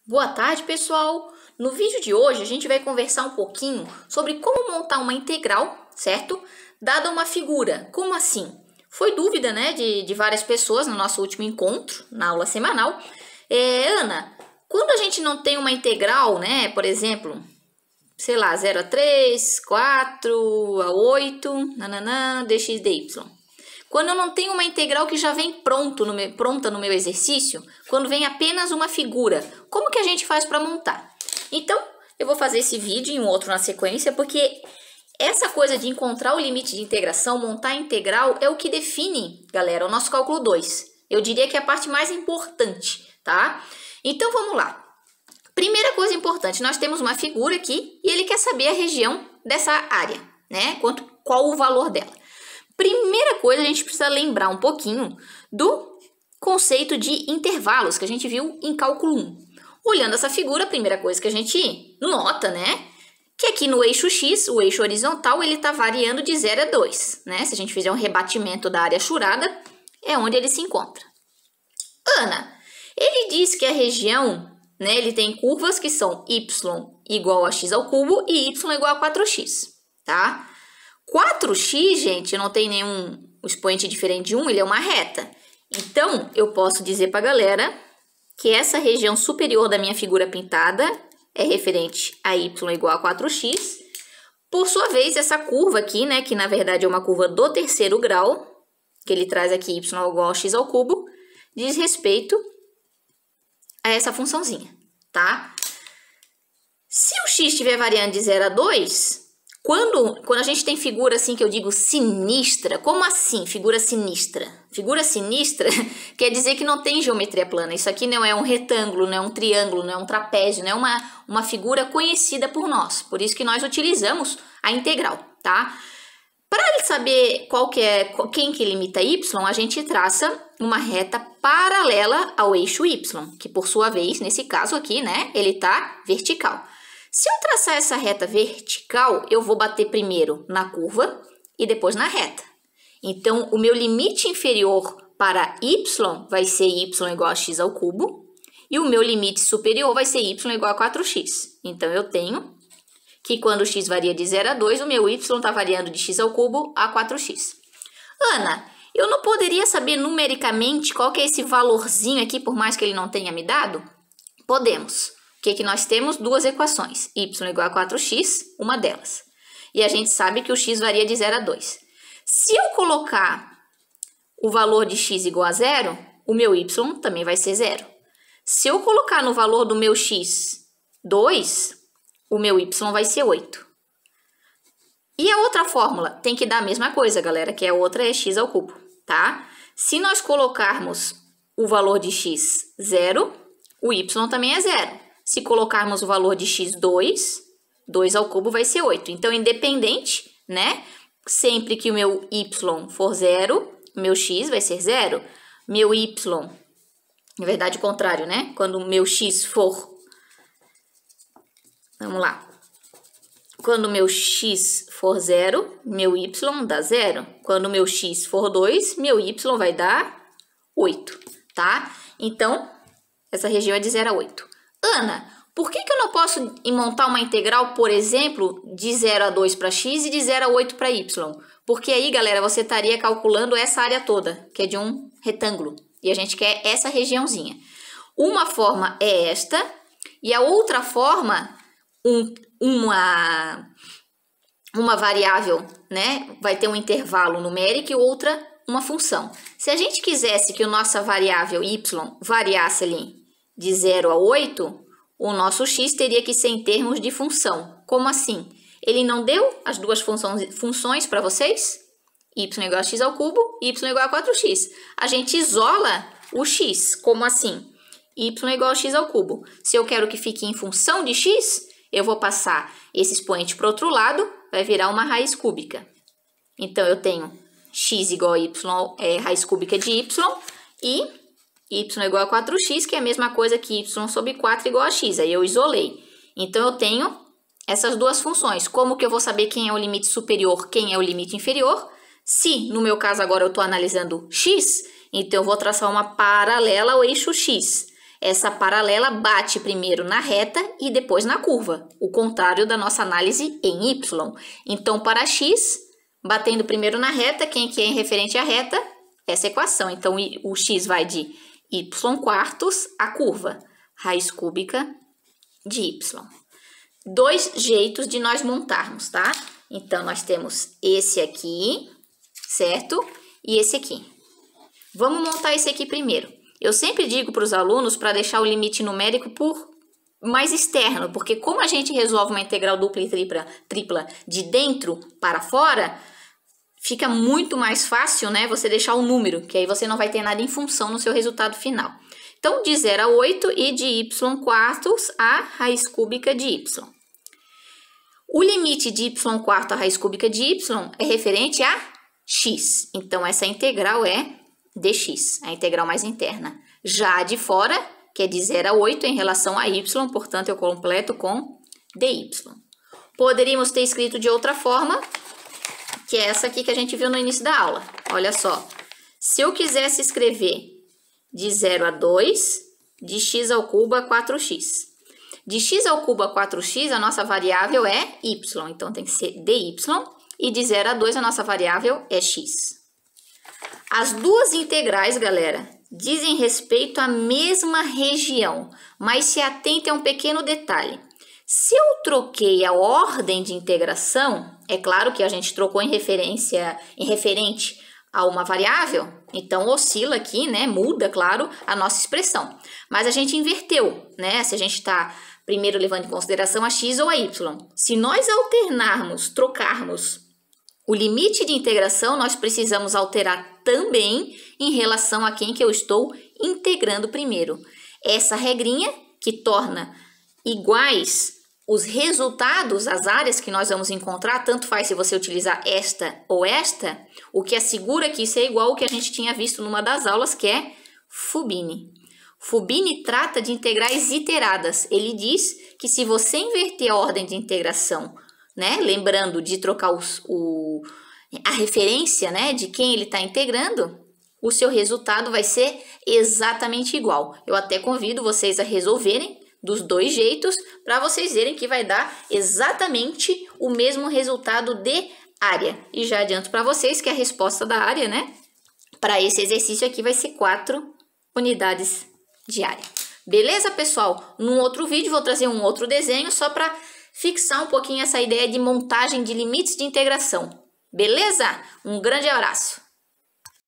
Boa tarde, pessoal! No vídeo de hoje a gente vai conversar um pouquinho sobre como montar uma integral, certo? Dada uma figura. Como assim? Foi dúvida, né, de várias pessoas no nosso último encontro, na aula semanal. Ana, quando a gente não tem uma integral, né, por exemplo, sei lá, 0 a 3, 4 a 8, nananã, dx dy. Quando eu não tenho uma integral que já vem pronta no meu exercício, quando vem apenas uma figura, como que a gente faz para montar? Então, eu vou fazer esse vídeo e um outro na sequência, porque essa coisa de encontrar o limite de integração, montar a integral, é o que define, galera, o nosso cálculo 2. Eu diria que é a parte mais importante, tá? Então, vamos lá. Primeira coisa importante, nós temos uma figura aqui e ele quer saber a região dessa área, né? Qual o valor dela. Primeira coisa, a gente precisa lembrar um pouquinho do conceito de intervalos que a gente viu em cálculo 1. Olhando essa figura, a primeira coisa que a gente nota, né, que aqui no eixo X, o eixo horizontal, ele está variando de 0 a 2, né? Se a gente fizer um rebatimento da área achurada, é onde ele se encontra. Ana, ele diz que a região, né, ele tem curvas que são y igual a x ao cubo e y igual a 4x, tá? 4x, gente, não tem nenhum expoente diferente de 1, ele é uma reta. Então, eu posso dizer para a galera que essa região superior da minha figura pintada é referente a y igual a 4x. Por sua vez, essa curva aqui, né, que na verdade é uma curva do terceiro grau, que ele traz aqui y igual a x ao cubo, diz respeito a essa funçãozinha, tá? Se o x estiver variando de 0 a 2... Quando a gente tem figura assim que eu digo sinistra, como assim figura sinistra? Figura sinistra quer dizer que não tem geometria plana. Isso aqui não é um retângulo, não é um triângulo, não é um trapézio, não é uma figura conhecida por nós. Por isso que nós utilizamos a integral, tá? Para saber quem que limita y, a gente traça uma reta paralela ao eixo y, que por sua vez, nesse caso aqui, né, ele está vertical. Se eu traçar essa reta vertical, eu vou bater primeiro na curva e depois na reta. Então, o meu limite inferior para y vai ser y igual a x ao cubo e o meu limite superior vai ser y igual a 4x. Então, eu tenho que quando x varia de 0 a 2, o meu y está variando de x ao cubo a 4x. Ana, eu não poderia saber numericamente qual que é esse valorzinho aqui, por mais que ele não tenha me dado? Podemos. O que nós temos? Duas equações, y igual a 4x, uma delas. E a gente sabe que o x varia de 0 a 2. Se eu colocar o valor de x igual a 0, o meu y também vai ser 0. Se eu colocar no valor do meu x 2, o meu y vai ser 8. E a outra fórmula tem que dar a mesma coisa, galera, que a outra é x ao cubo, tá? Se nós colocarmos o valor de x 0, o y também é 0. Se colocarmos o valor de x2, 2 ao cubo vai ser 8. Então, independente, né? Sempre que o meu y for 0, meu x vai ser 0. Meu y, na verdade, o contrário, né? Quando o meu x for... Vamos lá. Quando o meu x for 0, meu y dá 0. Quando o meu x for 2, meu y vai dar 8, tá? Então, essa região é de 0 a 8. Ana, por que eu não posso montar uma integral, por exemplo, de 0 a 2 para x e de 0 a 8 para y? Porque aí, galera, você estaria calculando essa área toda, que é de um retângulo. E a gente quer essa regiãozinha. Uma forma é esta, e a outra forma, uma variável, né, vai ter um intervalo numérico e outra uma função. Se a gente quisesse que a nossa variável y variasse ali de 0 a 8, o nosso x teria que ser em termos de função. Como assim? Ele não deu as duas funções para vocês? Y igual a x ao cubo e y igual a 4x. A gente isola o x. Como assim? Y igual a x ao cubo. Se eu quero que fique em função de x, eu vou passar esse expoente para o outro lado, vai virar uma raiz cúbica. Então, eu tenho x igual a y, raiz cúbica de y, e y igual a 4x, que é a mesma coisa que y sobre 4 igual a x. Aí eu isolei. Então, eu tenho essas duas funções. Como que eu vou saber quem é o limite superior, quem é o limite inferior? Se, no meu caso agora, eu estou analisando x, então eu vou traçar uma paralela ao eixo x. Essa paralela bate primeiro na reta e depois na curva, o contrário da nossa análise em y. Então, para x, batendo primeiro na reta, quem que é referente à reta? Essa equação. Então, o x vai de y quartos à curva, raiz cúbica de y. Dois jeitos de nós montarmos, tá? Então, nós temos esse aqui, certo? E esse aqui. Vamos montar esse aqui primeiro. Eu sempre digo para os alunos para deixar o limite numérico por mais externo, porque como a gente resolve uma integral dupla e tripla de dentro para fora, fica muito mais fácil, né, você deixar o número, que aí você não vai ter nada em função no seu resultado final. Então, de 0 a 8 e de y quartos a raiz cúbica de y. O limite de y quarto à raiz cúbica de y é referente a x. Então, essa integral é dx, a integral mais interna. Já a de fora, que é de 0 a 8 em relação a y, portanto, eu completo com dy. Poderíamos ter escrito de outra forma, que é essa aqui que a gente viu no início da aula. Olha só, se eu quisesse escrever de 0 a 2, de x ao cubo a 4x. De x ao cubo a 4x, a nossa variável é y, então tem que ser dy. E de 0 a 2, a nossa variável é x. As duas integrais, galera, dizem respeito à mesma região, mas se atente a um pequeno detalhe. Se eu troquei a ordem de integração, é claro que a gente trocou em referente a uma variável, então oscila aqui, né? Muda, claro, a nossa expressão. Mas a gente inverteu, né? Se a gente está primeiro levando em consideração a x ou a y. Se nós alternarmos, trocarmos o limite de integração, nós precisamos alterar também em relação a quem que eu estou integrando primeiro. Essa regrinha que torna iguais os resultados, as áreas que nós vamos encontrar, tanto faz se você utilizar esta ou esta, o que assegura que isso é igual ao que a gente tinha visto numa das aulas, que é Fubini. Fubini trata de integrais iteradas. Ele diz que se você inverter a ordem de integração, né, lembrando de trocar a referência, né, de quem ele está integrando, o seu resultado vai ser exatamente igual. Eu até convido vocês a resolverem dos dois jeitos para vocês verem que vai dar exatamente o mesmo resultado de área. E já adianto para vocês que a resposta da área, né, para esse exercício aqui vai ser 4 unidades de área. Beleza, pessoal? Num outro vídeo vou trazer um outro desenho só para fixar um pouquinho essa ideia de montagem de limites de integração. Beleza? Um grande abraço!